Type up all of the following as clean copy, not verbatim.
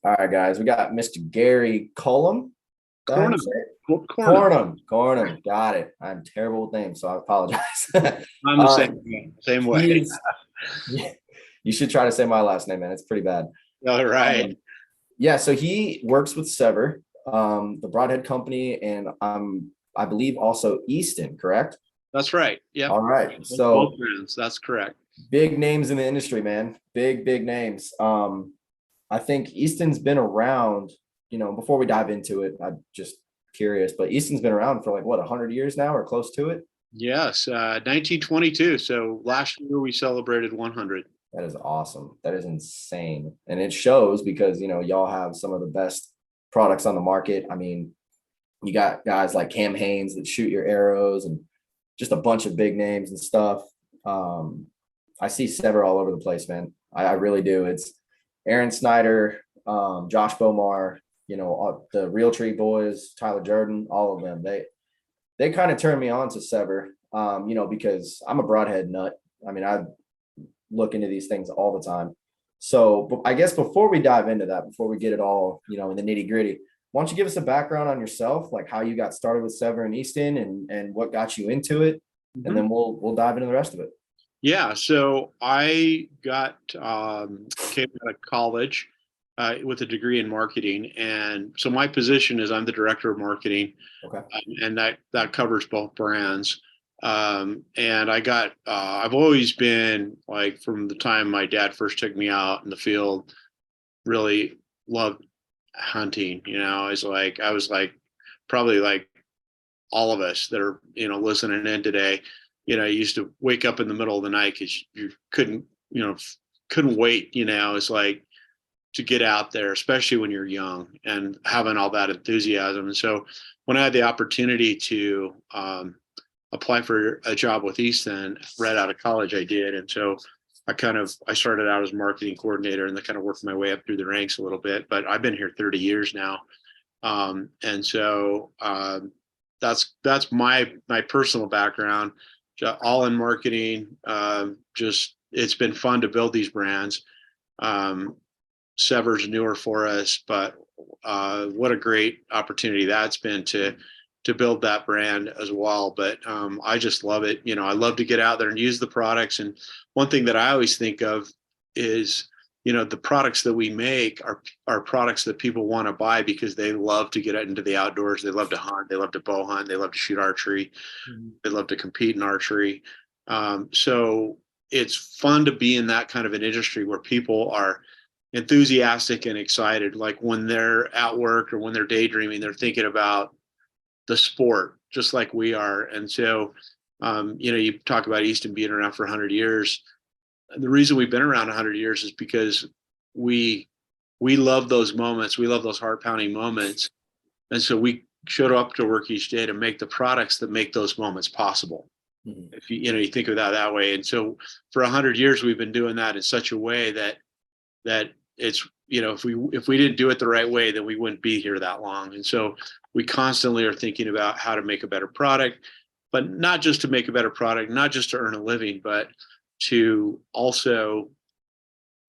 All right, guys, we got Mr. Gary Colum. Is that how you say Cornum. it? Cornum. Cornum. Got it. I'm terrible with names, so I apologize. I'm the uh, same way. Same way. he's, you should try to say my last name, man. It's pretty bad. All right. Yeah, so he works with Sevr, the Broadhead company, and I believe also Easton, correct? That's right. Yep. All right. Both So brands. That's correct. big names in the industry, man. Big names. I think Easton's been around, before we dive into it, I'm just curious, but Easton's been around for like what, 100 years now or close to it? Yes. 1922. So last year we celebrated 100. That is awesome. That is insane. And it shows because, y'all have some of the best products on the market. I mean, you got guys like Cam Haynes that shoot your arrows and just a bunch of big names and stuff. Um, I see Sever all over the place, man. I really do. It's Aaron Snyder, Josh Bomar, the Real Tree boys, Tyler Jordan, all of them. They kind of turned me on to Sever, because I'm a broadhead nut. I mean, I look into these things all the time. So but I guess before we dive into that, before we get it all, in the nitty gritty, why don't you give us a background on yourself, like how you got started with Sever and Easton and what got you into it, and Mhm. then we'll dive into the rest of it. Yeah. So I came out of college with a degree in marketing. And so my position is I'm the director of marketing, Okay. and that covers both brands. And I've always been like from the time my dad first took me out in the field, really loved hunting. I was like probably like all of us that are listening in today. I used to wake up in the middle of the night because you couldn't wait. It's like to get out there, especially when you're young and having all that enthusiasm. And so when I had the opportunity to apply for a job with Easton right out of college, I did. And so I started out as marketing coordinator and then kind of worked my way up through the ranks a little bit. But I've been here 30 years now, and so that's my personal background, all in marketing. Just it's been fun to build these brands. Um, Sever's newer for us, but what a great opportunity that's been to build that brand as well. But I just love it. I love to get out there and use the products. And one thing that I always think of is, the products that we make are products that people want to buy because they love to get into the outdoors. They love to hunt. They love to bow hunt. They love to shoot archery. Mhm. They love to compete in archery. So it's fun to be in that kind of an industry where people are enthusiastic and excited. Like when they're at work or when they're daydreaming, they're thinking about the sport just like we are. And so, you talk about Easton being around for 100 years. The reason we've been around 100 years is because we we love those moments. We love those heart pounding moments. And so we showed up to work each day to make the products that make those moments possible. Mhm. If you think of that way. And so for 100 years, we've been doing that in such a way that it's, if we didn't do it the right way, then we wouldn't be here that long. And so we constantly are thinking about how to make a better product, but not just to make a better product, not just to earn a living, but to also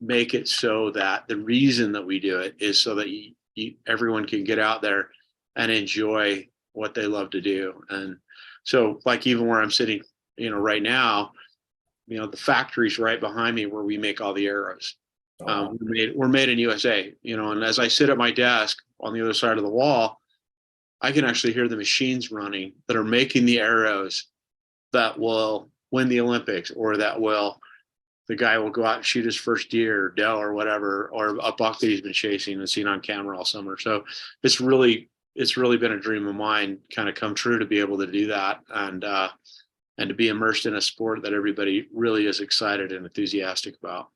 make it so that the reason that we do it is so that everyone can get out there and enjoy what they love to do. And so like even where I'm sitting, right now, the factory's right behind me where we make all the arrows. Oh, wow. We're made in USA, and as I sit at my desk on the other side of the wall, I can actually hear the machines running that are making the arrows that will win the Olympics, or the guy will go out and shoot his first deer or doe or whatever, or a buck that he's been chasing and seen on camera all summer. So it's really been a dream of mine kind of come true to be able to do that, and to be immersed in a sport that everybody really is excited and enthusiastic about.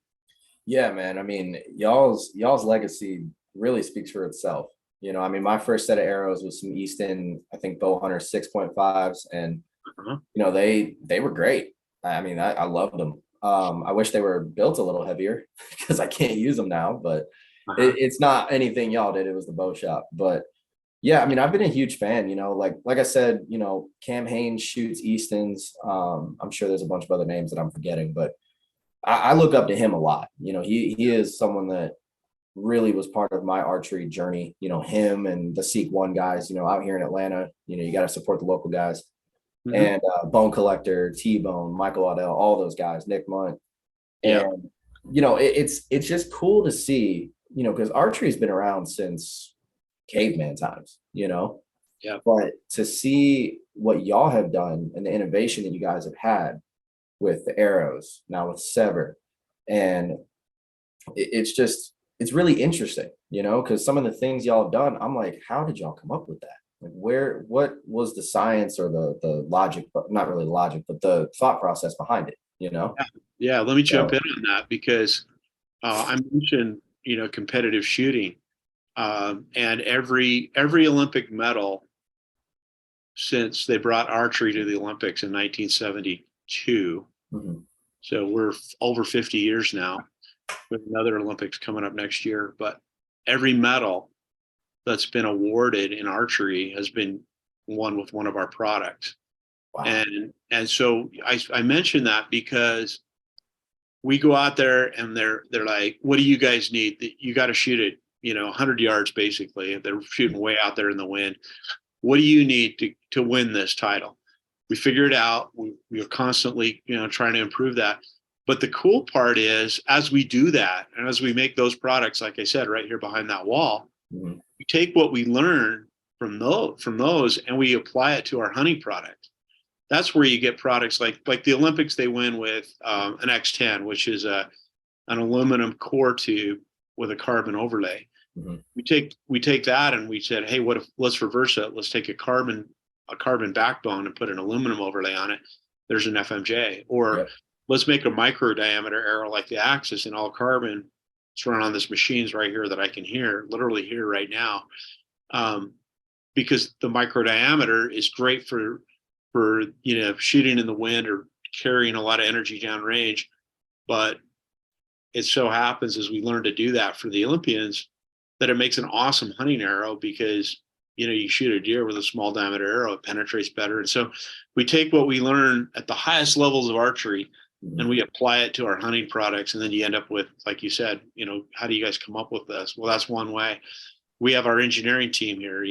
Yeah, man. I mean, y'all's legacy really speaks for itself. I mean, my first set of arrows was some Easton, I think bow hunter 6.5s, and Uh-huh. they were great. I mean, I loved them. I wish they were built a little heavier because I can't use them now, but Uh-huh. it's not anything y'all did. It was the bow shop. But yeah, I mean, I've been a huge fan, like I said, Cam Haynes shoots Easton's. I'm sure there's a bunch of other names that I'm forgetting, but I look up to him a lot. He is someone that really was part of my archery journey. You know, him and the Seek One guys, you know, out here in Atlanta, you know, you got to support the local guys. Mhm. And Bone Collector, T-Bone, Michael Waddell, all those guys, Nick Munt. Yeah. And, you know, it's just cool to see, you know, because archery has been around since caveman times, you know, Yeah. but to see what y'all have done and the innovation that you guys have had with the arrows, now with Sevr, and it's just, it's really interesting, you know, because some of the things y'all have done, I'm like, how did y'all come up with that? Like, where, what was the science or the logic, but not really logic, but the thought process behind it, you know? Yeah. Yeah. Let me jump in So, on that because I mentioned, competitive shooting, and every Olympic medal since they brought archery to the Olympics in 1972. mhm, So we're over 50 years now with another Olympics coming up next year. But every medal that's been awarded in archery has been won with one of our products. wow, And so I mentioned that because we go out there and they're like, what do you guys need? You got to shoot it, 100 yards basically. They're shooting way out there in the wind. What do you need to win this title? We figure it out. We're constantly, trying to improve that. But the cool part is, as we do that, and as we make those products, like I said, right here behind that wall, mhm, we take what we learn from those, and we apply it to our hunting product. That's where you get products like the Olympics. They win with an X10, which is an aluminum core tube with a carbon overlay. mhm, We take that and we said, hey, what if let's reverse it? Let's take a carbon backbone and put an aluminum overlay on it. There's an FMJ. Or yep, let's make a micro diameter arrow like the Axis in all carbon. It's run on this machines right here that I can literally hear right now, um, because the micro diameter is great for shooting in the wind or carrying a lot of energy downrange. But it so happens as we learn to do that for the Olympians that it makes an awesome hunting arrow because you shoot a deer with a small diameter arrow, it penetrates better. And so we take what we learn at the highest levels of archery and mhm, we apply it to our hunting products. And then you end up with, like you said, how do you guys come up with this? Well, that's one way. We have our engineering team here.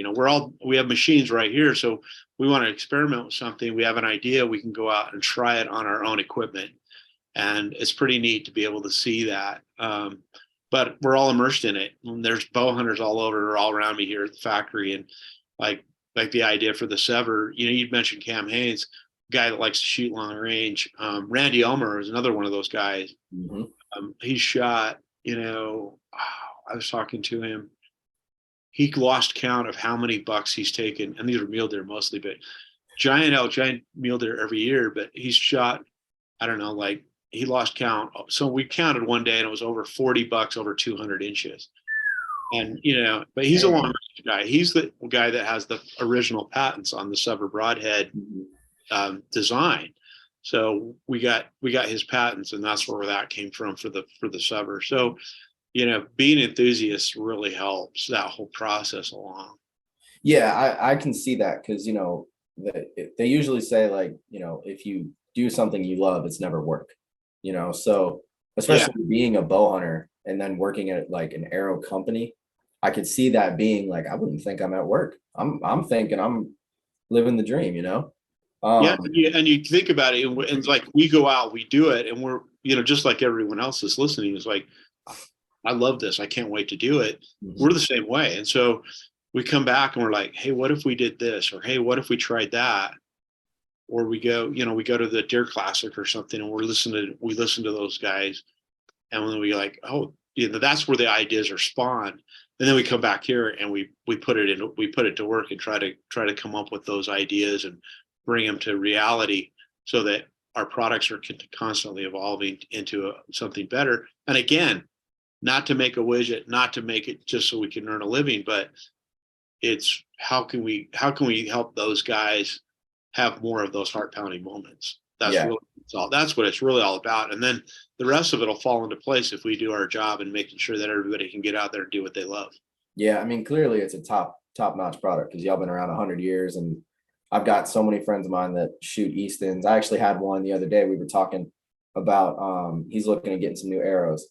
We have machines right here. So we want to experiment with something. We have an idea. We can go out and try it on our own equipment, and it's pretty neat to be able to see that. But we're all immersed in it. And there's bow hunters all around me here at the factory, and like the idea for the Sevr. You'd mentioned Cam Haynes, guy that likes to shoot long range. Randy Elmer is another one of those guys. mhm, He shot. I was talking to him. He lost count of how many bucks he's taken, and these are mule deer mostly, but giant mule deer every year. But he's shot, I don't know, like he lost count. So we counted one day and it was over 40 bucks over 200 inches. And, but he's a long dang, range guy. He's the guy that has the original patents on the Sevr Broadhead mhm. design. So we got his patents, and that's where that came from for the Sevr. So, being enthusiasts really helps that whole process along. Yeah, I can see that because, you know, they usually say, like, you know, if you do something you love, it's never work, you know. So Yeah. especially being a bow hunter and then working at like an arrow company, I could see that being like, I wouldn't think I'm at work. I'm thinking I'm living the dream, you know. Yeah, Um, and you think about it, and it's like we go out, we do it, and we're, just like everyone else is listening, is like, I love this. I can't wait to do it. We're mhm, the same way. And so we come back and we're like, hey, what if we did this? Or hey, what if we tried that? Or we go to the Deer Classic or something, and we listen to those guys, and then we like, oh, that's where the ideas are spawned. And then we come back here and we put it to work and try to come up with those ideas and bring them to reality so that our products are constantly evolving into something better. And again, not to make a widget, not to make it just so we can earn a living, but it's how can we help those guys have more of those heart pounding moments. That's yeah, really that's what it's really all about. And then the rest of it will fall into place if we do our job and making sure that everybody can get out there and do what they love. yeah. I mean, clearly it's a top notch product because y'all been around 100 years, and I've got so many friends of mine that shoot Eastons. I actually had one the other day. We were talking about he's looking at getting some new arrows.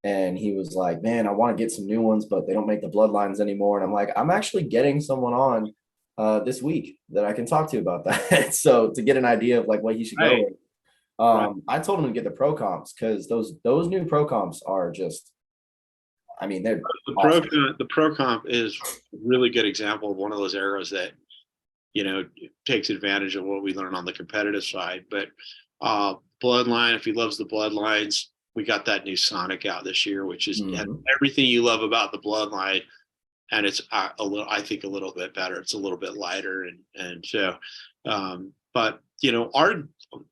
and he was like, man, I want to get some new ones, but they don't make the bloodlines anymore. And I'm like, I'm actually getting someone on this week that I can talk to about that. So to get an idea of like what he should go Right. with. Right. I told him to get the pro comps because those new pro comps are just, I mean, they're awesome. The pro comp is a really good example of one of those arrows that, takes advantage of what we learn on the competitive side. But Bloodline, if he loves the Bloodlines, we got that new Sonic out this year, which is Mhm. everything you love about the Bloodline, and it's a little, I think, a little bit better. It's a little bit lighter, and so, but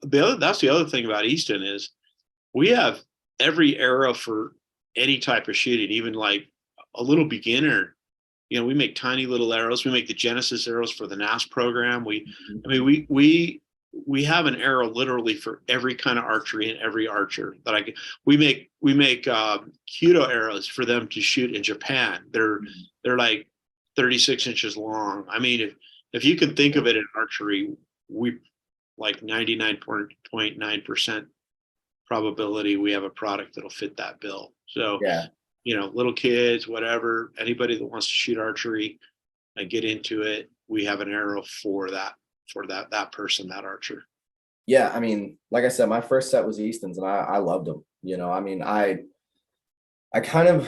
that's the other thing about Easton is we have every arrow for any type of shooting, even like a little beginner. We make tiny little arrows. We make the Genesis arrows for the NAS program. Mhm. I mean, we have an arrow literally for every kind of archery and every archer that I can. We make Kudo arrows for them to shoot in Japan. They're like 36 inches long. I mean, if you can think of it in archery, we like 99.9% probability we have a product that'll fit that bill. So, Yeah. little kids, whatever, anybody that wants to shoot archery and get into it, we have an arrow for that person, that archer. Yeah. I mean, like I said, my first set was Easton's and I loved them. I mean, I kind of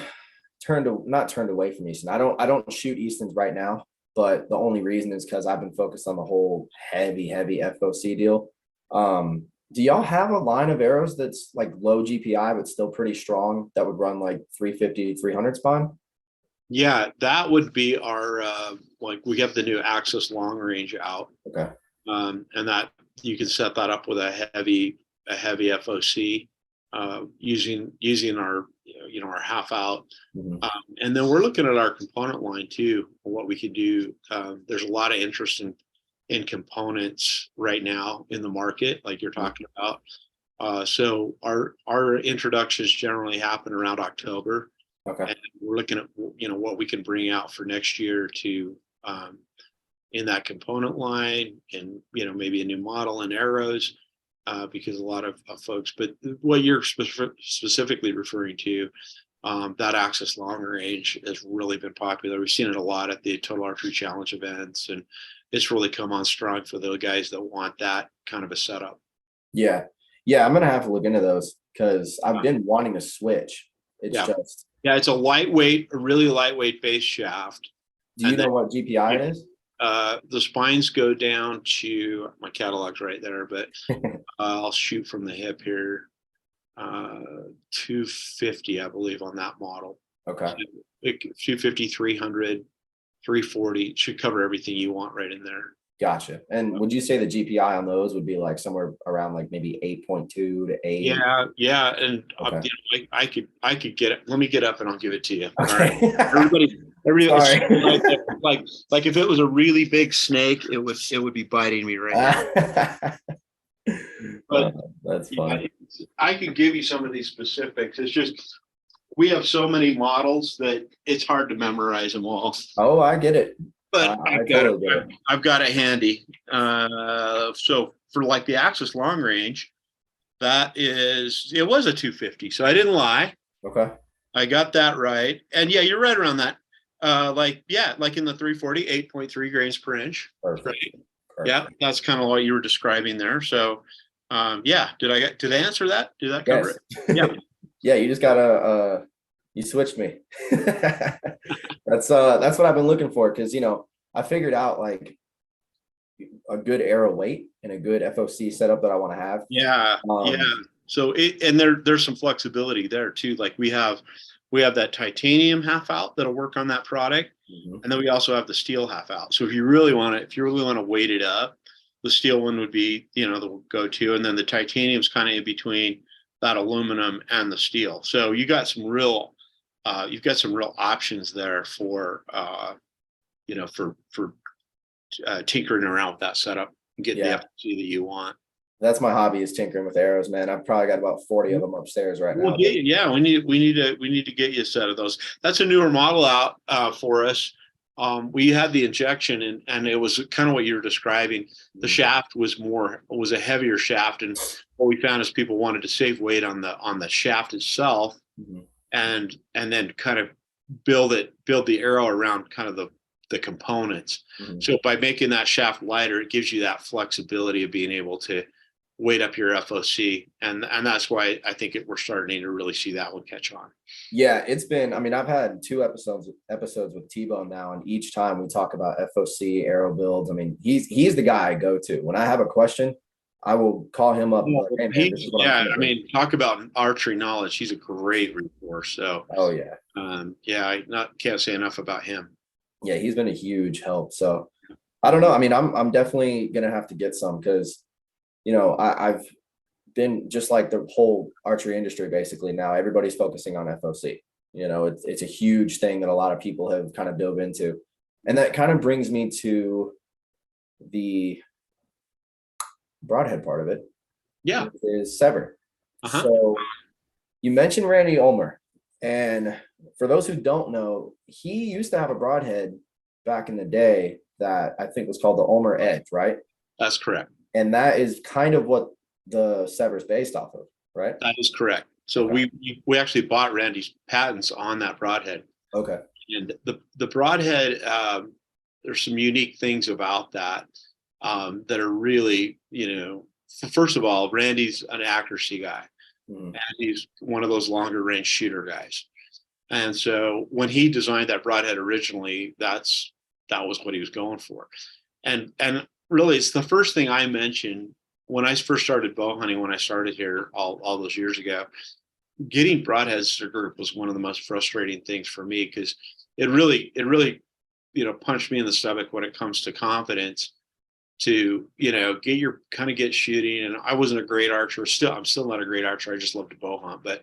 not turned away from Easton. I don't shoot Easton's right now, but the only reason is because I've been focused on the whole heavy FOC deal. Do y'all have a line of arrows that's like low GPI but still pretty strong that would run like 350, 300 spine? Yeah, that would be our like we have the new Axis long range out, Okay. and that you can set that up with a heavy FOC using our our half out. Mhm. And then we're looking at our component line too, what we could do. There's a lot of interest in components right now in the market, like you're talking about. So our introductions generally happen around October, Okay. and we're looking at what we can bring out for next year to in that component line, and maybe a new model and arrows, because a lot of folks. But what you're specifically referring to, that Axis long range has really been popular. We've seen it a lot at the Total Archery Challenge events, and it's really come on strong for the guys that want that kind of a setup. Yeah. Yeah. I'm gonna have to look into those because I've been wanting to switch. It's Yeah, just, yeah, it's a really lightweight base shaft, do you and then know what GPI it is? the spines go down to my catalog's right there, but I'll shoot from the hip here. 250, I believe, on that model. Okay. So 250, 300, 340 should cover everything you want right in there. Gotcha. And would you say the GPI on those would be like somewhere around like maybe 8.2 to 8? Yeah, and Okay. I could get it. Let me get up and I'll give it to you. All right, Okay. everybody, it's Sorry. like if it was a really big snake, it would be biting me right now. But That's funny. I could give you some of these specifics. It's just we have so many models that it's hard to memorize them all. Oh, I get it. But I totally get it. I've got it handy. So for like the Axis long range, it was a 250. So I didn't lie. Okay. I got that right. And yeah, you're right around that. Like in the 340, 8.3 grains per inch. Perfect. Right. Perfect. Yeah, that's kind of what you were describing there. So yeah, did I answer that? Did that cover Yes. it? Yeah. Yeah, you just gotta you switched me. That's what I've been looking for because I figured out like a good arrow weight and a good FOC setup that I want to have. Yeah. So there's some flexibility there too. Like we have that titanium half out that'll work on that product, and then we also have the steel half out. So if you really want to weight it up, the steel one would be the go-to, and then the titanium's kind of in between that aluminum and the steel. So you've got some real options there for tinkering around with that setup and getting the FOC that you want. That's my hobby, is tinkering with arrows, man. I've probably got about 40 of them upstairs right now. We need to get you a set of those. That's a newer model out for us. We had the injection, and it was kind of what you were describing. The shaft was a heavier shaft, and what we found is people wanted to save weight on the shaft itself, and then kind of build the arrow around kind of the components. Mhm. So by making that shaft lighter, it gives you that flexibility of being able to weight up your FOC, and that's why I think we're starting to really see that one catch on. Yeah, it's been, I mean, I've had 2 episodes with T-Bone now, and each time we talk about FOC arrow builds. I mean, he's the guy I go to. When I have a question, I will call him up and be like, hey man, this is what I'm Yeah, I thinking. mean, talk about archery knowledge. He's a great resource. So, Oh yeah. yeah, can't say enough about him. Yeah, he's been a huge help. So I don't know. I mean, I'm definitely gonna have to get some because I've been just like the whole archery industry basically now. Everybody's focusing on FOC. It's a huge thing that a lot of people have kind of dove into. And that kind of brings me to the broadhead part of it. Yeah. Is Sevr. Uh-huh. So you mentioned Randy Ulmer. And for those who don't know, he used to have a broadhead back in the day that I think was called the Ulmer Edge, right? That's correct. And that is kind of what the Sevr is based off of, right? That is correct. So Okay. we actually bought Randy's patents on that broadhead. Okay. And the broadhead, there's some unique things about that that are really, first of all, Randy's an accuracy guy, and he's one of those longer range shooter guys. And so when he designed that broadhead originally, that was what he was going for. And really, it's the first thing I mentioned when I first started bow hunting, when I started here all those years ago. Getting broadheads to group was one of the most frustrating things for me, because it really punched me in the stomach when it comes to confidence to get shooting. And I wasn't a great archer. I'm still not a great archer. I just love to bow hunt. But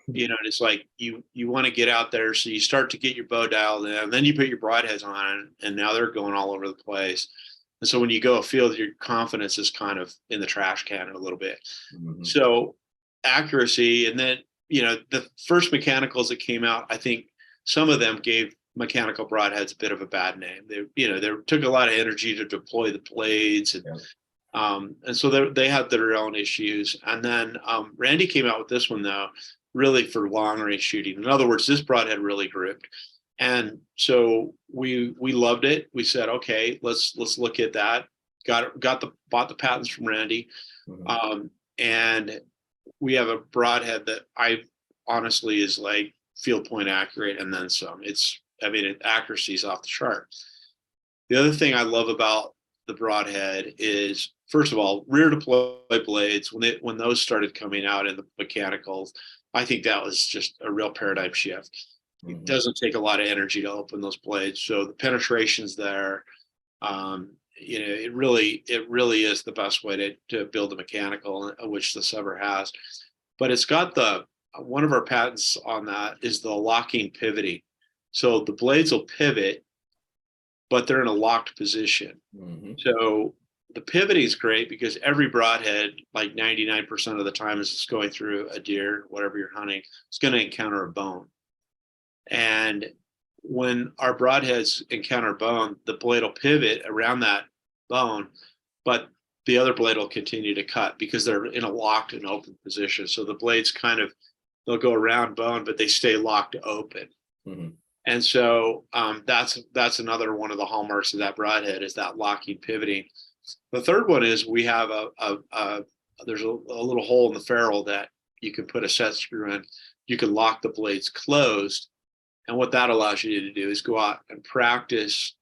it's like you want to get out there, so you start to get your bow dialed in, and then you put your broadheads on, and now they're going all over the place. And so when you go afield, your confidence is kind of in the trash can a little bit. Mm-hmm. So accuracy, and then the first mechanicals that came out, I think some of them gave mechanical broadheads a bit of a bad name. They took a lot of energy to deploy the blades, and so they had their own issues. And then Randy came out with this one, though, really for long range shooting. In other words, this broadhead really gripped. And so we loved it. We said, okay, let's look at that. Bought the patents from Randy, and we have a broadhead that I honestly is like field point accurate and then some. Accuracy is off the chart. The other thing I love about the broadhead is, first of all, rear deploy blades. When those started coming out in the mechanicals, I think that was just a real paradigm shift. It doesn't take a lot of energy to open those blades, so the penetration's there. It really is the best way to build a mechanical, which the Sevr has. But it's got one of our patents on that is the locking pivoting. So the blades will pivot, but they're in a locked position. Mm-hmm. So the pivoting is great because every broadhead, like 99% of the time, as it's going through a deer, whatever you're hunting, it's going to encounter a bone. And when our broadheads encounter bone, the blade will pivot around that bone, but the other blade will continue to cut because they're in a locked and open position. So the blades they'll go around bone, but they stay locked open. Mm-hmm. And so that's another one of the hallmarks of that broadhead, is that locking pivoting. The third one is we have there's a little hole in the ferrule that you can put a set screw in. You can lock the blades closed. And what that allows you to do is go out and practice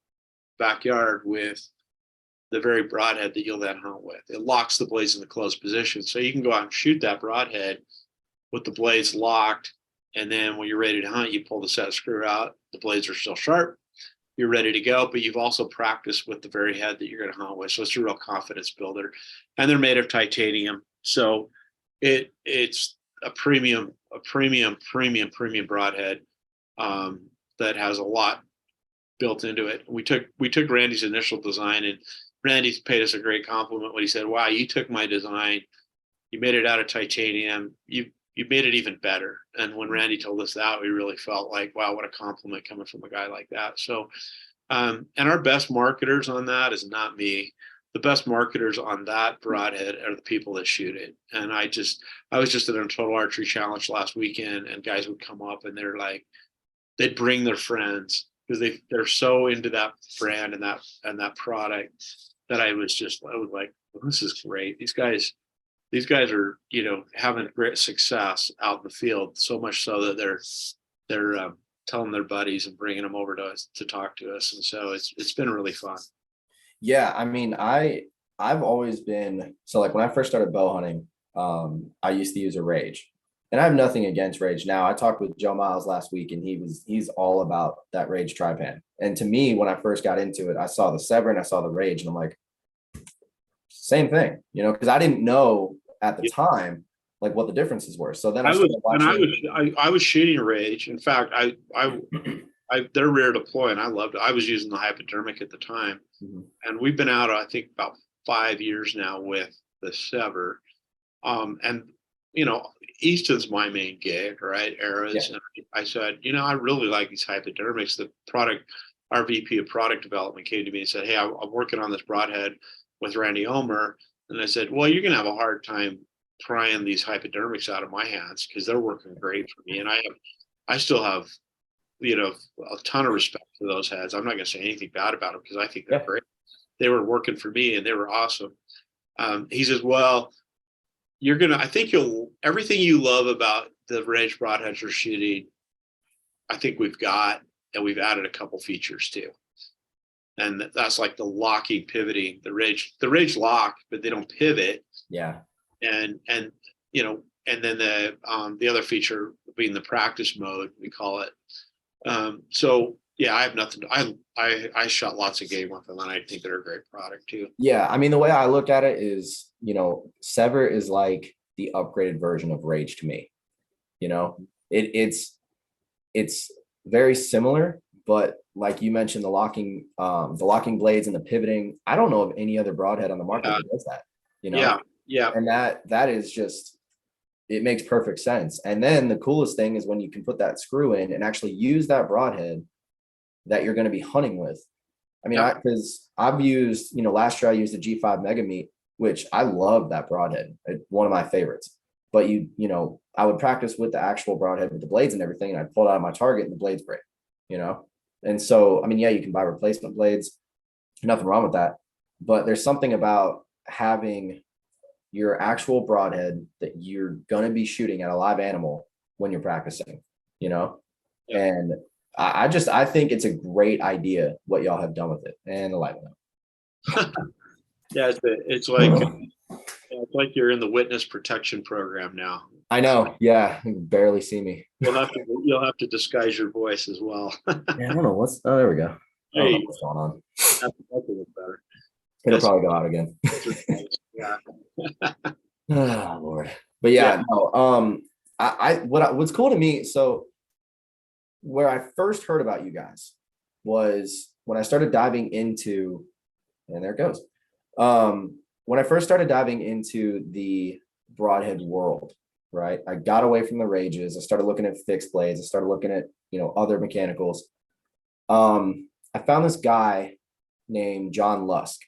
backyard with the very broadhead that you'll then hunt with. It locks the blades in the closed position. So you can go out and shoot that broadhead with the blades locked. And then when you're ready to hunt, you pull the set screw out. The blades are still sharp. You're ready to go, but you've also practiced with the very head that you're going to hunt with. So it's a real confidence builder. And they're made of titanium. So it's a premium broadhead that has a lot built into it. We took Randy's initial design, and Randy's paid us a great compliment when he said, "Wow, you took my design, you made it out of titanium, you made it even better." And when Randy told us that, we really felt like, wow, what a compliment coming from a guy like that. So, and our best marketers on that is not me. the best marketers on that broadhead are the people that shoot it. And I was just at a Total Archery Challenge last weekend, and guys would come up and they'd bring their friends because they're so into that brand and that product that I was like, well, this is great. These guys are, having great success out in the field, so much so that they're telling their buddies and bringing them over to us to talk to us. And so it's been really fun. Yeah, I mean, I've always been, so like when I first started bow hunting, I used to use a Rage, and I have nothing against Rage now. I talked with Joe Miles last week, and he's all about that Rage tri-pan. And to me, when I first got into it, I saw the Sevr and I saw the Rage, and I'm like, same thing, because I didn't know at the time like what the differences were. So then I was shooting a Rage. In fact, they're rear deploy, and I loved it. I was using the hypodermic at the time, and we've been out, I think, about 5 years now with the Sevr. And Easton's my main gig, right? Arrows. Yeah. And I said, I really like these hypodermics. Our VP of product development came to me and said, hey, I'm working on this broadhead with Randy Omer. And I said, well, you're going to have a hard time prying these hypodermics out of my hands because they're working great for me. And I still have, a ton of respect for those heads. I'm not going to say anything bad about them because I think they're great. They were working for me and they were awesome. He says, well, I think everything you love about the Rage broadheads you're shooting, I think we've got, and we've added a couple features too. And that's like the locking, pivoting, the Rage lock, but they don't pivot. Yeah. And then the other feature being the practice mode, we call it. So yeah, I have nothing. I shot lots of game with them, and I think they're a great product too. Yeah, I mean, the way I look at it is, Sevr is like the upgraded version of Rage to me. It's very similar, but like you mentioned, the locking blades and the pivoting. I don't know of any other broadhead on the market that does that. Yeah. And that is just, it makes perfect sense. And then the coolest thing is when you can put that screw in and actually use that broadhead that you're going to be hunting with. I mean, because I've used, last year I used the G5 Mega Meat, which I love that broadhead. It's one of my favorites. But I would practice with the actual broadhead with the blades and everything, and I'd pull it out of my target and the blades break, And so, I mean, yeah, you can buy replacement blades. Nothing wrong with that. But there's something about having your actual broadhead that you're going to be shooting at a live animal when you're practicing, And I think it's a great idea what y'all have done with it and the live animal. Yeah, it's like you're in the witness protection program now. I know. Yeah, you can barely see me. You'll have to disguise your voice as well. Yeah, I don't know what's. Oh, there we go. I don't know what's going on. That look better. It'll probably go out again. Yeah. Oh Lord. But yeah, no. What's cool to me. So where I first heard about you guys was when I started diving into, and there it goes. When I first started diving into the broadhead world, right? I got away from the Rages. I started looking at fixed blades. I started looking at, other mechanicals. I found this guy named John Lusk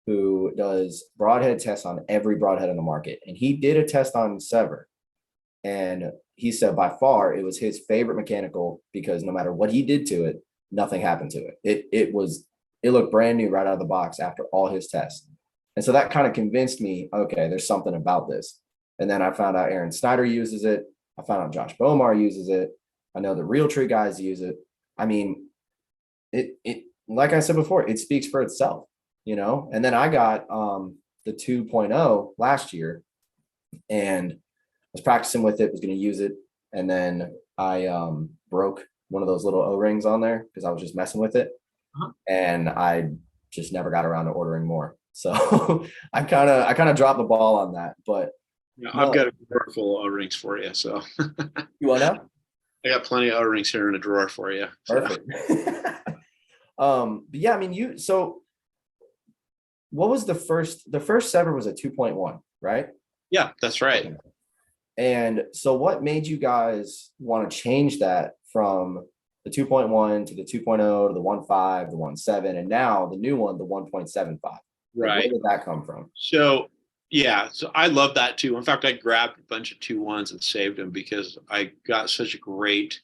who does broadhead tests on every broadhead on the market. And he did a test on Sevr. And he said by far it was his favorite mechanical because no matter what he did to it, nothing happened to it. It looked brand new right out of the box after all his tests. And so that kind of convinced me, okay, there's something about this. And then I found out Aaron Snyder uses it. I found out Josh Bomar uses it. I know the Realtree guys use it. I mean, it like I said before, it speaks for itself, And then I got the 2.0 last year and was practicing with it, was going to use it. And then I broke one of those little O-rings on there because I was just messing with it. And I just never got around to ordering more. So I kind of dropped the ball on that, but I've got a drawer full of O-rings for you. So you want to? I got plenty of O-rings here in a drawer for you. So. Perfect. But yeah, I mean, so what was the first Sevr was a 2.1, right? Yeah, that's right. And so what made you guys want to change that from the 2.1 to the 2.0 to the 1.5, the 1.7, and now the new one, the 1.75? Like, where Right. did that come from? So yeah, so I love that too. In fact, I grabbed a bunch of 2-1s and saved them because I got such a great,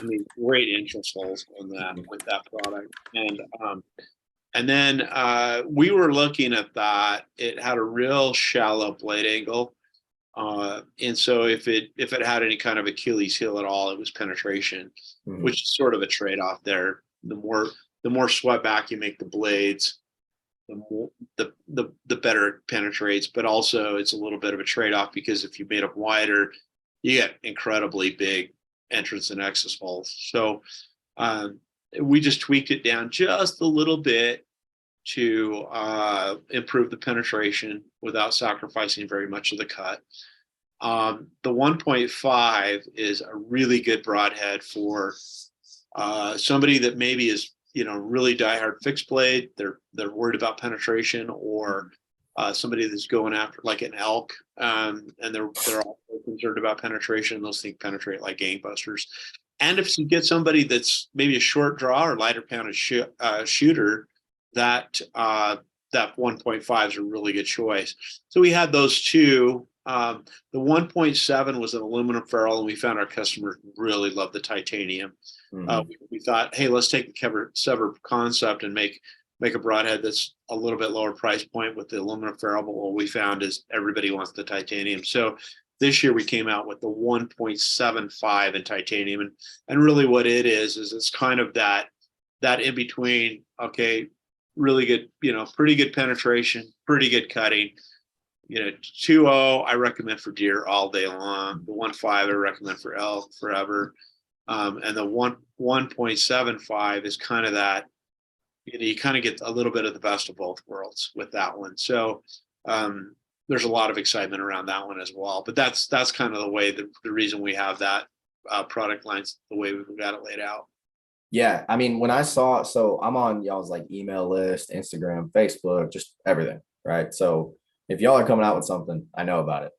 I mean, great interest holes on that Mhm. with that product. And then we were looking at that. It had a real shallow blade angle. And so if it had any kind of Achilles heel at all, it was penetration, Mhm. which is sort of a trade-off there. The more sweat back you make the blades, the more the better it penetrates, but also it's a little bit of a trade-off because if you made them wider, you get incredibly big entrance and exit holes. So um, we just tweaked it down just a little bit to improve the penetration without sacrificing very much of the cut. The 1.5 is a really good broadhead for somebody that maybe is really diehard fixed blade. They're worried about penetration, or somebody that's going after like an elk, and they're also concerned about penetration. Those things penetrate like gangbusters. And if you get somebody that's maybe a short draw or lighter pounded shooter, that 1.5 is a really good choice. So we had those two. The 1.7 was an aluminum ferrule, and we found our customers really love the titanium. Mhm. We thought, hey, let's take the Sevr concept and make a broadhead that's a little bit lower price point with the aluminum ferrule. But what we found is everybody wants the titanium. So this year we came out with the 1.75 in titanium, and really what it is it's kind of that in between. Okay, really good, pretty good penetration, pretty good cutting. 2.0 I recommend for deer all day long. The 1.5 I recommend for elk forever. And the 1.75 is kind of that, you kind of get a little bit of the best of both worlds with that one. So there's a lot of excitement around that one as well. But that's kind of the way, the reason we have that product lines the way we've got it laid out. Yeah, I mean, when I saw, so I'm on y'all's like email list, Instagram, Facebook, just everything, right? So if y'all are coming out with something, I know about it.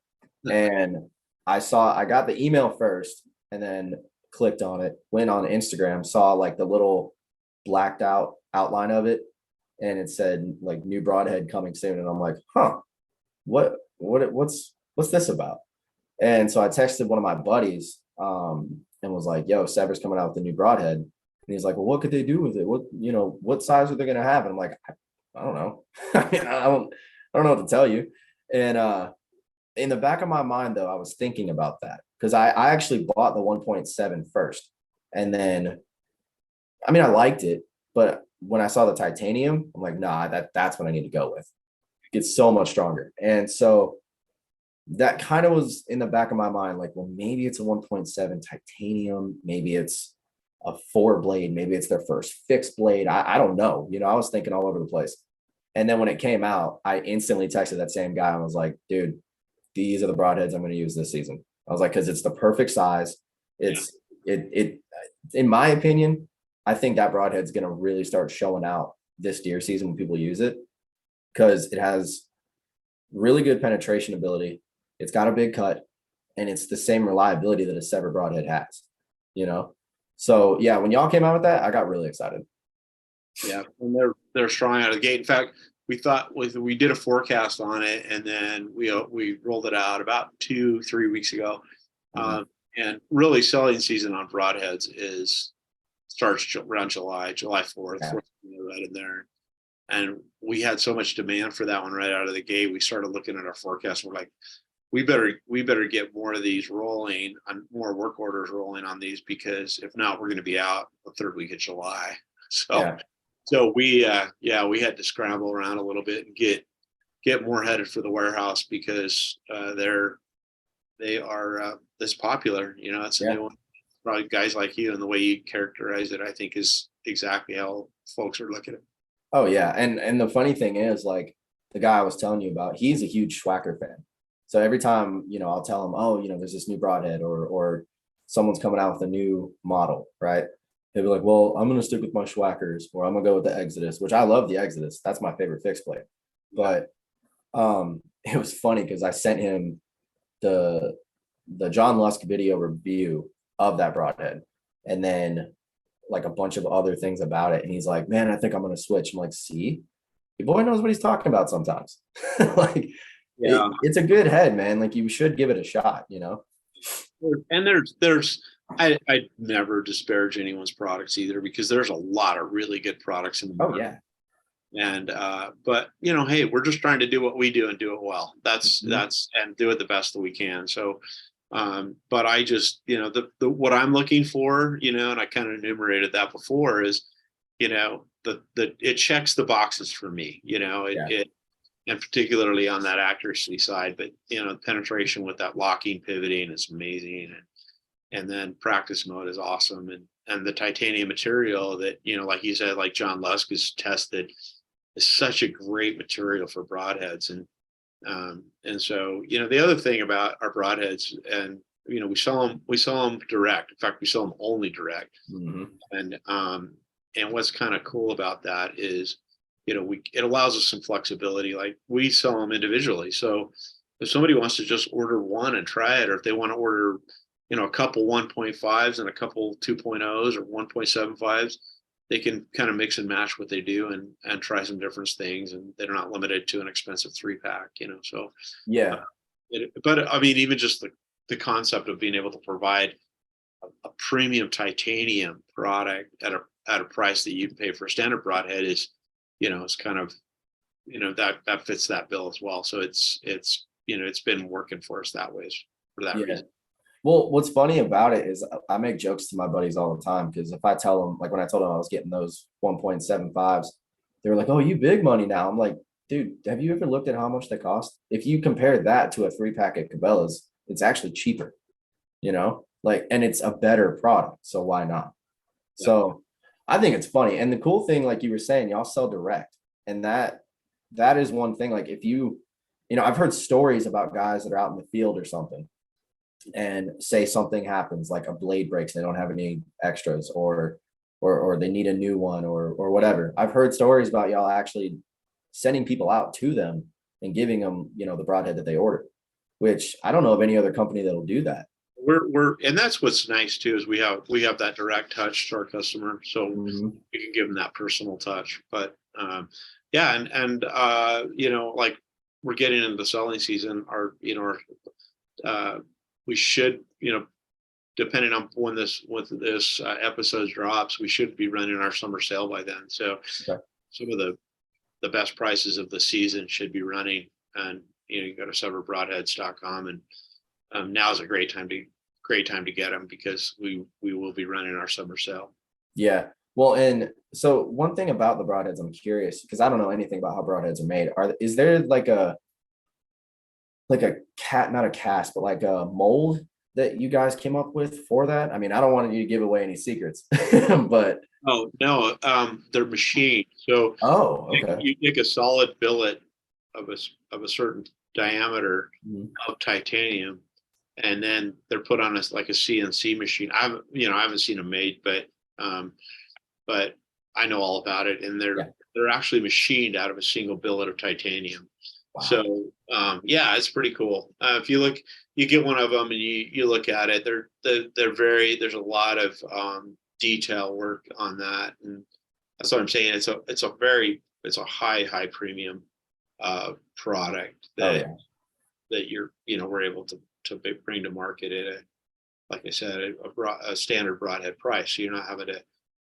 And I got the email first and then clicked on it, went on Instagram, saw like the little blacked out outline of it, and it said like new broadhead coming soon. And I'm like, huh, what's this about? And so I texted one of my buddies and was like, yo, Sevr's coming out with a new broadhead. And he's like, well, what could they do with it? What size are they going to have? And I'm like, I don't know. I mean, I don't know what to tell you. And in the back of my mind, though, I was thinking about that because I actually bought the 1.7 first. And then, I mean, I liked it, but when I saw the titanium, I'm like, nah, that's what I need to go with. It's so much stronger. And so that kind of was in the back of my mind, like, well, maybe it's a 1.7 titanium, maybe it's a 4 blade, maybe it's their first fixed blade. I don't know. I was thinking all over the place. And then when it came out, I instantly texted that same guy and was like, dude, these are the broadheads I'm going to use this season. I was like, because it's the perfect size. Yeah. It in my opinion, I think that broadhead's going to really start showing out this deer season when people use it because it has really good penetration ability. It's got a big cut, and it's the same reliability that a Sevr broadhead has. You know, so yeah, when y'all came out with that, I got really excited. Yeah, and they're strong out of the gate. In fact, we did a forecast on it, and then we rolled it out about 2-3 weeks ago. Mhm. And really, selling season on broadheads starts around July 4th, Yeah. right in there. And we had so much demand for that one right out of the gate. We started looking at our forecast. We're like, we better get more of these rolling, on more work orders rolling on these, because if not, we're going to be out the third week of July. So Yeah. we had to scramble around a little bit and get more headed for the warehouse because they are this popular. It's a Yeah. new one. Probably guys like you and the way you characterize it, I think, is exactly how folks are looking at it. Oh yeah. And the funny thing is, like the guy I was telling you about, he's a huge Schwacker fan. So every time, I'll tell him, oh, there's this new broadhead or someone's coming out with a new model, right? He'll be like, well, I'm gonna stick with my Schwackers, or I'm gonna go with the Exodus, which I love the Exodus. That's my favorite fixed blade. But it was funny because I sent him the John Lusk video review of that broadhead, and then like a bunch of other things about it. And he's like, man, I think I'm gonna switch. I'm like, see, your boy knows what he's talking about sometimes. Like Yeah. it's a good head, man. Like you should give it a shot, you know? And I never disparage anyone's products either, because there's a lot of really good products in the Oh market. yeah. And but you know, hey, we're just trying to do what we do and do it well. Mhm. That's and do it the best that we can. So but I just, you know, the what I'm looking for, you know, and I kind of enumerated that before, is, you know, the it checks the boxes for me, you know, Yeah. it and particularly on that accuracy side, but you know, penetration with that locking pivoting is amazing, and then practice mode is awesome, and the titanium material that, you know, like you said, like John Lusk has tested, is such a great material for broadheads. And so, you know, the other thing about our broadheads, and you know, we sell them direct. In fact, we sell them only direct. Mhm. And what's kind of cool about that is, you know, it allows us some flexibility. Like we sell them individually. So if somebody wants to just order one and try it, or if they want to order, you know, a couple 1.5s and a couple 2.0s or 1.75s, they can kind of mix and match what they do, and try some different things, and they're not limited to an expensive 3-pack, you know. So uh, Yeah. but I mean, even just the concept of being able to provide a premium titanium product at a price that you can pay for a standard broadhead is, you know, it's kind of, you know, that fits that bill as well. So it's you know, it's been working for us that way, for that Yeah. reason. Well, what's funny about it is I make jokes to my buddies all the time because if I tell them, like when I told them I was getting those 1.75s, they were like, "Oh, you big money now." I'm like, "Dude, have you ever looked at how much they cost? If you compare that to a 3-pack at Cabela's, it's actually cheaper, you know? Like, and it's a better product. So why not?" Yeah. So I think it's funny. And the cool thing, like you were saying, y'all sell direct. And that is one thing. Like if you know, I've heard stories about guys that are out in the field or something and say something happens, like a blade breaks, they don't have any extras, or they need a new one, or whatever. I've heard stories about y'all actually sending people out to them and giving them, you know, the broadhead that they ordered, which I don't know of any other company that'll do that. We're and that's what's nice too, is we have that direct touch to our customer, so Mhm. we can give them that personal touch. But yeah, and you know, like we're getting into the selling season, our, you know, uh, we should, you know, depending on when this episode drops, we should be running our summer sale by then. So Okay. some of the best prices of the season should be running, and you know, you go to sevrbroadheads.com, and now is a great time to get them, because we will be running our summer sale. Yeah. Well, and so one thing about the broadheads, I'm curious because I don't know anything about how broadheads are made. Is there like a cat, not a cast, but like a mold that you guys came up with for that? I mean, I don't want you to give away any secrets, but Oh no, they're machined. So oh, okay. you take a solid billet of a certain diameter Mhm. of titanium, and then they're put on like a CNC machine. I haven't seen them made, um, but I know all about it, and Yeah. they're actually machined out of a single billet of titanium. Wow. So yeah, it's pretty cool. If you look, you get one of them and you look at it. They're very, there's a lot of detail work on that, and that's what I'm saying. It's a high premium product Oh that yeah. you're, you know, we're able to bring to market at a, like I said, a standard broadhead price. So you're not having to,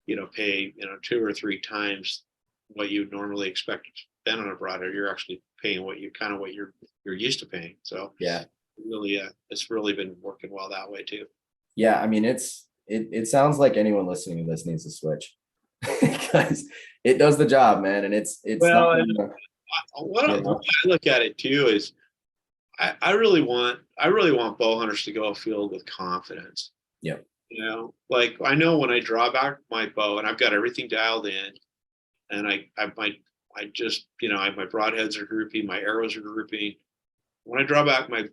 you know, pay, you know, 2 or 3 times what you normally expect to spend on a broadhead. You're actually paying what you're used to paying. So Yeah. really, it's really been working well that way too. Yeah. I mean, it sounds like anyone listening to this needs to switch because it does the job, man. And it's Well, and nothing, you what know. I look at it too is I really want bow hunters to go field with confidence. Yeah. You know, like I know when I draw back my bow and I've got everything dialed in, and I just, you know, my broadheads are grouping, my arrows are grouping. When I draw back my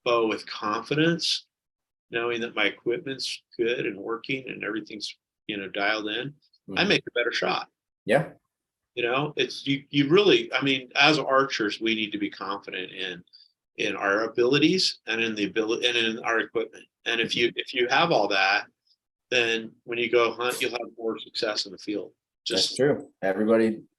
bow with confidence, knowing that my equipment's good and working and everything's, you know, dialed in, I Mhm. make a better shot. Yeah. You know, it's you really, I mean, as archers, we need to be confident in our abilities and in the ability and in our equipment. And Mhm. if you have all that, then when you go hunt, you'll have more success in the field. That's Just true.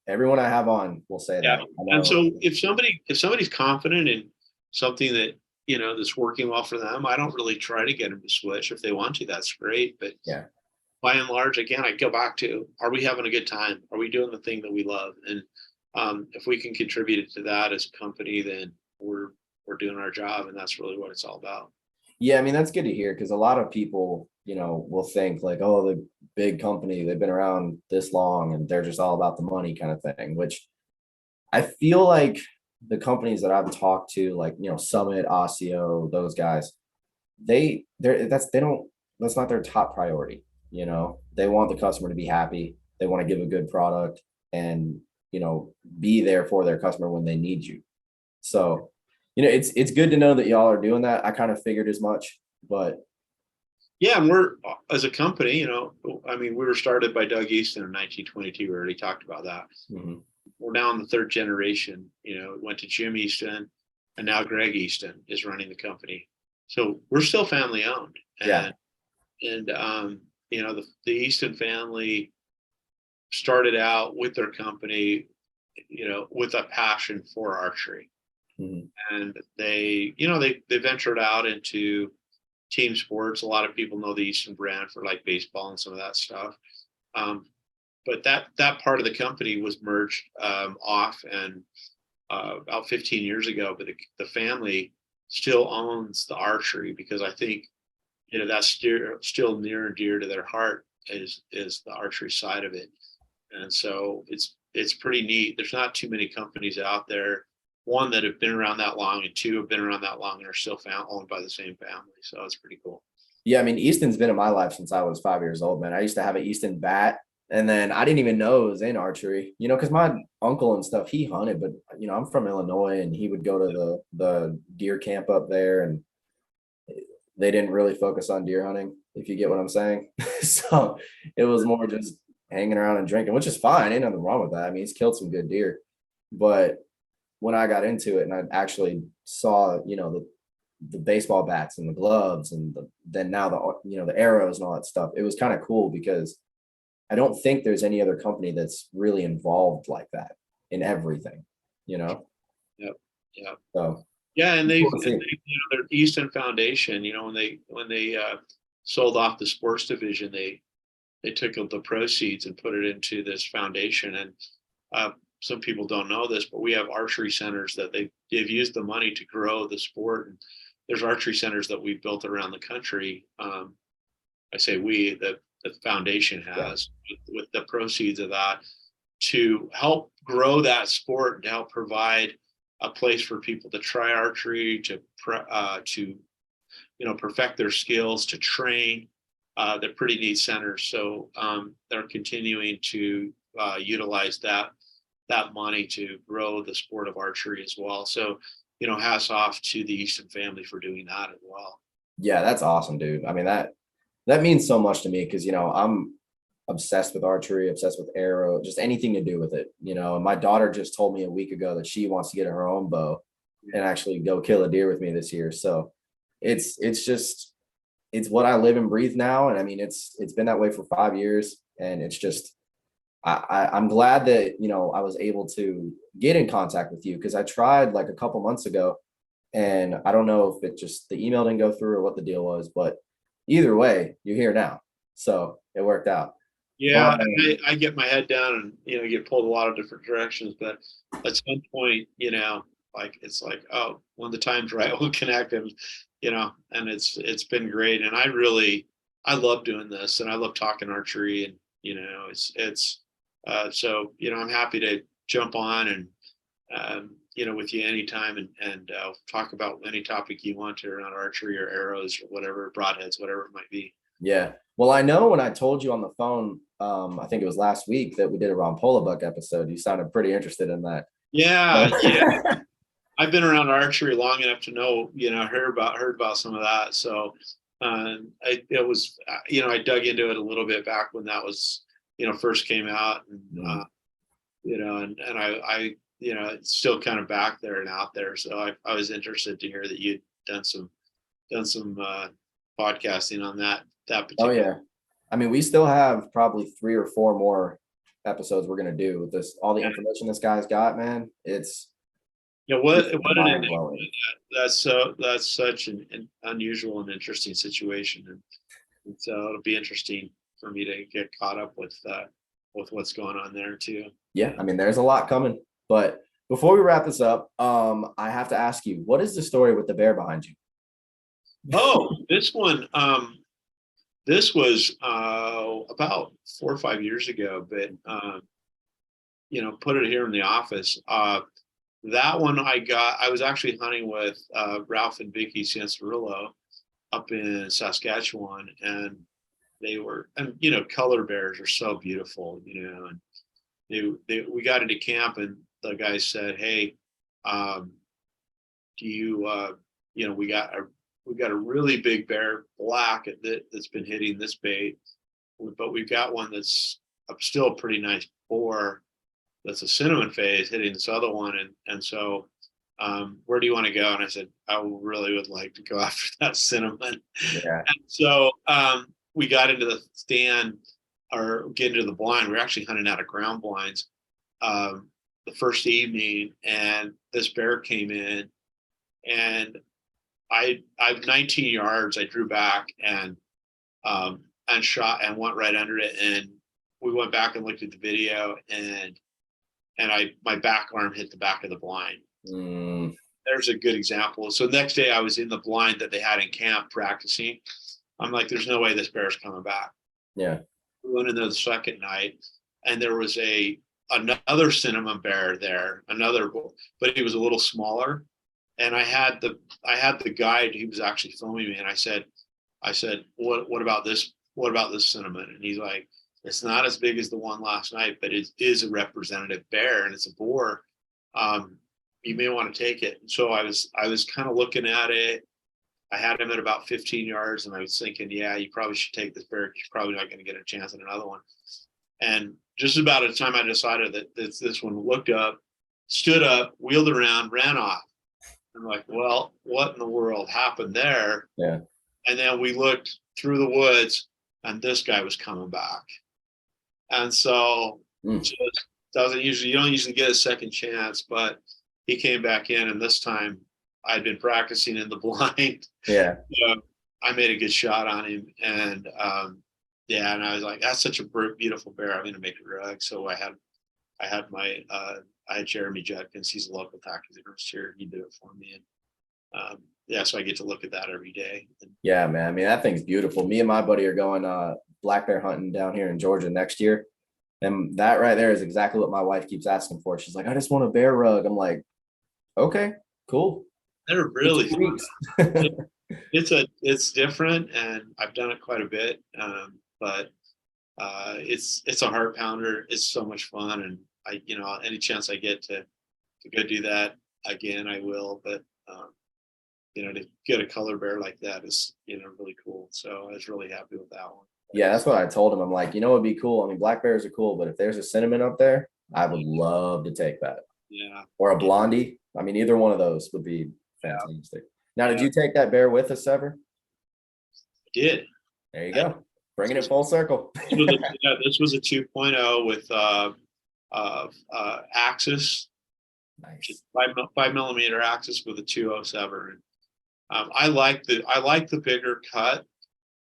Everyone I have on will say Yeah. that. I And know. so if somebody's confident in something that, that's working well for them, I don't really try to get them to switch. If they want to, that's great. But Yeah. by and large, again, I go back to, are we having a good time? Are we doing the thing that we love? And if we can contribute to that as a company, then we're doing our job, and that's really what it's all about. Yeah, I mean, that's good to hear because a lot of people, will think like, oh, the big company, they've been around this long and they're just all about the money kind of thing, which I feel like the companies that I've talked to, like, Summit, Osseo, those guys, that's not their top priority. They want the customer to be happy. They want to give a good product and, be there for their customer when they need you. So, it's good to know that y'all are doing that. I kind of figured as much, but Yeah, and we're as a company, I mean, we were started by Doug Easton in 1922. We already talked about that. mhm. We're now in the third generation. It went to Jim Easton, and now Greg Easton is running the company. So we're still family owned, Yeah. and the Easton family started out with their company, with a passion for archery, Mhm. and they ventured out into team sports. A lot of people know the Easton brand for like baseball and some of that stuff. Um, but that part of the company was merged off, and about 15 years ago. But the family still owns the archery because I think that's still near and dear to their heart is the archery side of it. And so it's pretty neat. There's not too many companies out there. One, that have been around that long, and two, have been around that long and are still owned by the same family. So it's pretty cool. Yeah, I mean, Easton's been in my life since I was 5 years old, man. I used to have an Easton bat, and then I didn't even know it was in archery, because my uncle and stuff, he hunted, but I'm from Illinois, and he would go to the deer camp up there, and they didn't really focus on deer hunting, if you get what I'm saying. So it was more just hanging around and drinking, which is fine. Ain't nothing wrong with that. I mean, he's killed some good deer, but when I got into it and I actually saw, the baseball bats and the gloves and then now the arrows and all that stuff, it was kind of cool because I don't think there's any other company that's really involved like that in everything, you know? Yep. Yeah. So Yeah. And cool to see. their Easton Foundation, when they sold off the sports division, they took the proceeds and put it into this foundation. And some people don't know this, but we have archery centers that they've used the money to grow the sport. And there's archery centers that we've built around the country. I say the foundation has with the proceeds of that to help grow that sport and to help provide a place for people to try archery, to perfect their skills, to train. They're pretty neat centers. So they're continuing to utilize that money to grow the sport of archery as well. So, hats off to the Easton family for doing that as well. Yeah, that's awesome, dude. I mean, that means so much to me because, I'm obsessed with archery, obsessed with arrow, just anything to do with it. My daughter just told me a week ago that she wants to get her own bow and actually go kill a deer with me this year. So it's what I live and breathe now. And I mean, it's been that way for 5 years. And it's just, I'm glad that, I was able to get in contact with you because I tried like a couple months ago and I don't know if the email didn't go through or what the deal was, but either way, you're here now. So it worked out. Yeah, But, I get my head down and get pulled a lot of different directions, but at some point, like it's like, oh, when the time's right, we'll connect, and it's been great, and I love doing this, and I love talking archery, and it's so I'm happy to jump on and with you anytime and talk about any topic you want to around archery or arrows or whatever, broadheads, whatever it might be. yeah. Well, I know when I told you on the phone, I think it was last week that we did a Ron Buck episode. You sounded pretty interested in that. Yeah, yeah. I've been around archery long enough to know, heard about some of that. So I dug into it a little bit back when that was, first came out, and and I it's still kind of back there and out there. So I was interested to hear that you'd done some podcasting on that Oh particular. yeah. I mean, we still have probably 3 or 4 more episodes we're gonna do with this, all the information this guy's got, man. It's What an mind blowing. that's such an unusual and interesting situation, and so it'll be interesting for me to get caught up with what's going on there too. Yeah, I mean, there's a lot coming. But before we wrap this up, I have to ask you, what is the story with the bear behind you? Oh, this one, this was about 4 or 5 years ago, but put it here in the office. That one I was actually hunting with Ralph and Vicky Sansarillo up in Saskatchewan, and color bears are so beautiful, and we got into camp, and the guy said, "Hey, do you, we got a really big bear, black, that's been hitting this bait, but we've got one that's still a pretty nice boar that's a cinnamon phase hitting this other one, and so where do you want to go?" And I said, "I really would like to go after that cinnamon." Yeah. And so we got into the stand, or get into the blind. We were actually hunting out of ground blinds the first evening, and this bear came in, and I've 19 yards. I drew back and shot and went right under it. And we went back and looked at the video, and my back arm hit the back of the blind. There's a good example. So next day I was in the blind that they had in camp practicing. I'm like, there's no way this bear's coming back. Yeah. We went in there the second night, and there was another cinnamon bear there, but he was a little smaller. And I had the guide, he was actually filming me, and I said, what about this? What about this cinnamon? And he's like, it's not as big as the one last night, but it is a representative bear, and it's a boar. You may want to take it. And so I was kind of looking at it. I had him at about 15 yards, and I was thinking, yeah, you probably should take this bear. You're probably not going to get a chance at another one. And just about at the time I decided that this one looked up, stood up, wheeled around, ran off. I'm like, well, what in the world happened there? Yeah. And then we looked through the woods, and this guy was coming back. And so just doesn't usually, you don't usually get a second chance, but he came back in, and this time I'd been practicing in the blind. Yeah. So I made a good shot on him, and and I was like, that's such a beautiful bear. I'm going to make a rug. So I had Jeremy Judkins. He's a local taxidermist here. He did it for me, and so I get to look at that every day. Yeah, man. I mean, that thing's beautiful. Me and my buddy are going black bear hunting down here in Georgia next year, and that right there is exactly what my wife keeps asking for. She's like, I just want a bear rug. I'm like, okay, cool. They're really it's different, and I've done it quite a bit, but it's a heart pounder. It's so much fun, and I any chance I get to go do that again, I will. But to get a color bear like that is really cool. So I was really happy with that one. Yeah, that's what I told him. I'm like, it'd be cool. I mean, black bears are cool, but if there's a cinnamon up there, I would love to take that. Yeah. Or a blondie. I mean, either one of those would be fantastic. Now, did you take that bear with us, Sevr? I did. There you go. Bringing it full circle. This was a 2.0 with axis. Nice. 5mm axis with a 2.0 Sevr. I like the bigger cut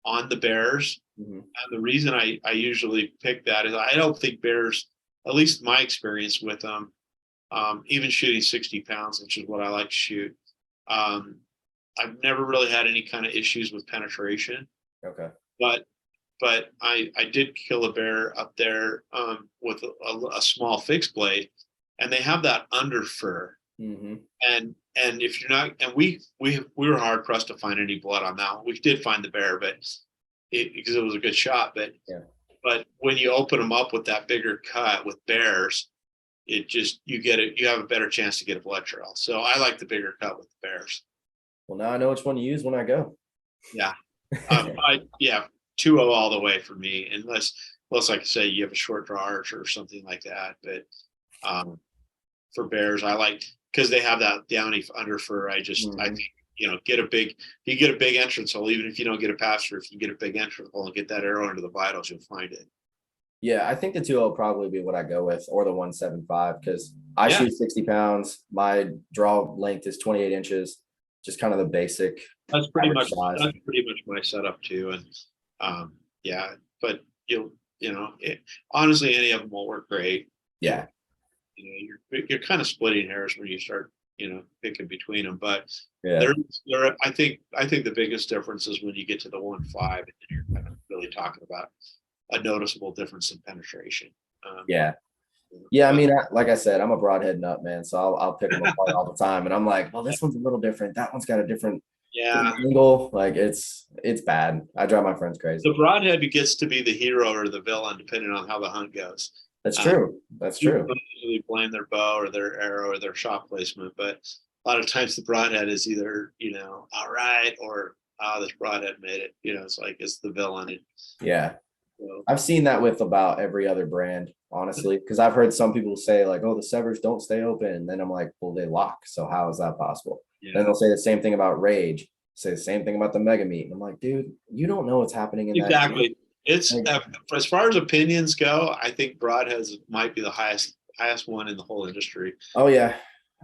on the bears. Mm-hmm. And the reason I usually pick that is I don't think bears, at least my experience with them, even shooting 60 pounds, which is what I like to shoot, I've never really had any kind of issues with penetration. Okay. But I did kill a bear up there with a small fixed blade, and they have that under fur. Mm-hmm. And if you're not, and we were hard pressed to find any blood on that one. We did find the bear, but because it was a good shot. But when you open them up with that bigger cut with bears, you have a better chance to get a blood trail. So I like the bigger cut with the bears. Well, now I know which one to use when I go. Yeah. 2.0 all the way for me, unless like I say, you have a short draw archer or something like that. But for bears, I like, because they have that downy under fur. I think, get a big entrance hole, even if you don't get a passer, if you get a big entrance hole and get that arrow into the vitals, you'll find it. Yeah, I think the 2.0 will probably be what I go with, or the 175, because I Yeah, shoot 60 pounds. My draw length is 28 inches, just kind of the basic average size. that's pretty much my setup too. And yeah, but you know, honestly, any of them will work great. You, Yeah, you're kind of splitting hairs when you start, picking between them. But yeah, there, I think the biggest difference is when you get to the 1.5, and then you're kind of really talking about a noticeable difference in penetration. Um, yeah. Yeah, I but mean, like I said, I'm a broadhead nut, man. So I'll pick them apart all the time, and I'm like, well, this one's a little different. That one's got a different yeah, angle. Like it's bad. I drive my friends crazy. the broadhead gets to be the hero or the villain depending on how the hunt goes. That's Uh, true. That's People true. don't usually blame their bow or their arrow or their shot placement, but a lot of times the broadhead is either, all right, or this broadhead made it. It's like it's the villain. Yeah. So, I've seen that with about every other brand, honestly, because I've heard some people say like, "Oh, the Severs don't stay open," and then I'm like, "Well, they lock. So how is that possible?" Then yeah, they'll say the same thing about Rage, say the same thing about the Mega Meat, and I'm like, "Dude, you don't know what's happening in that." exactly. It's Like, as far as opinions go, I think broadheads might be the highest one in the whole industry. oh yeah,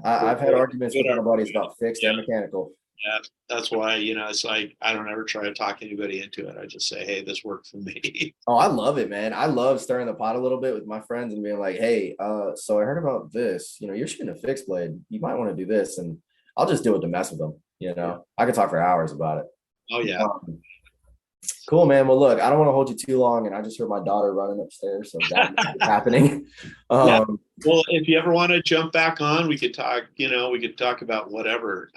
For I've had arguments good with my art. buddies about fixed Yeah, and mechanical. yeah. That's why, it's like I don't ever try to talk anybody into it. I just say, hey, this worked for me. Oh, I love it, man. I love stirring the pot a little bit with my friends and being like, "Hey, so I heard about this. You're shooting a fixed blade. You might want to do this," and I'll just do it to mess with them. Yeah. I could talk for hours about it. Oh yeah. Um, Cool, man. Well, look, I don't want to hold you too long, and I just heard my daughter running upstairs, so that must be happening. Yeah. Um, Well, if you ever want to jump back on, we could talk, we could talk about whatever,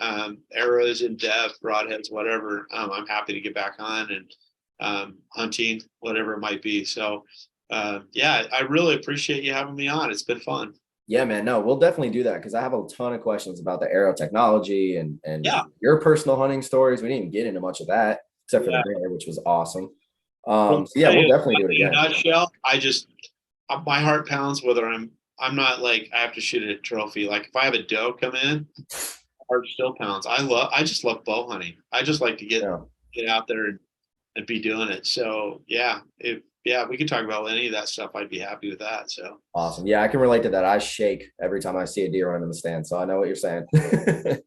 arrows in depth, broadheads, whatever. I'm happy to get back on and hunting, whatever it might be. So, yeah, I really appreciate you having me on. It's been fun. yeah, man. No, we'll definitely do that because I have a ton of questions about the arrow technology and Yeah. your personal hunting stories. We didn't even get into much of that except for the Yeah. bear, which was awesome. Well, So yeah, we'll definitely do it in a again. nutshell, my heart pounds whether I'm not like I have to shoot a trophy. Like if I have a doe come in, heart still pounds. I just love bow hunting. I just like to Yeah, get out there and be doing it. So yeah, if yeah, we could talk about any of that stuff. I'd be happy with that. So awesome. Yeah, I can relate to that. I shake every time I see a deer run in the stand, so I know what you're saying.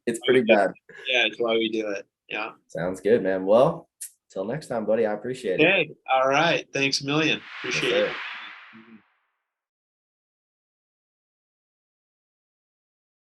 It's pretty bad. yeah, it's why we do it. Yeah. Sounds good, man. Well, till next time, buddy. I appreciate it. Okay. All right. Thanks a million. Yes, Appreciate you. sir.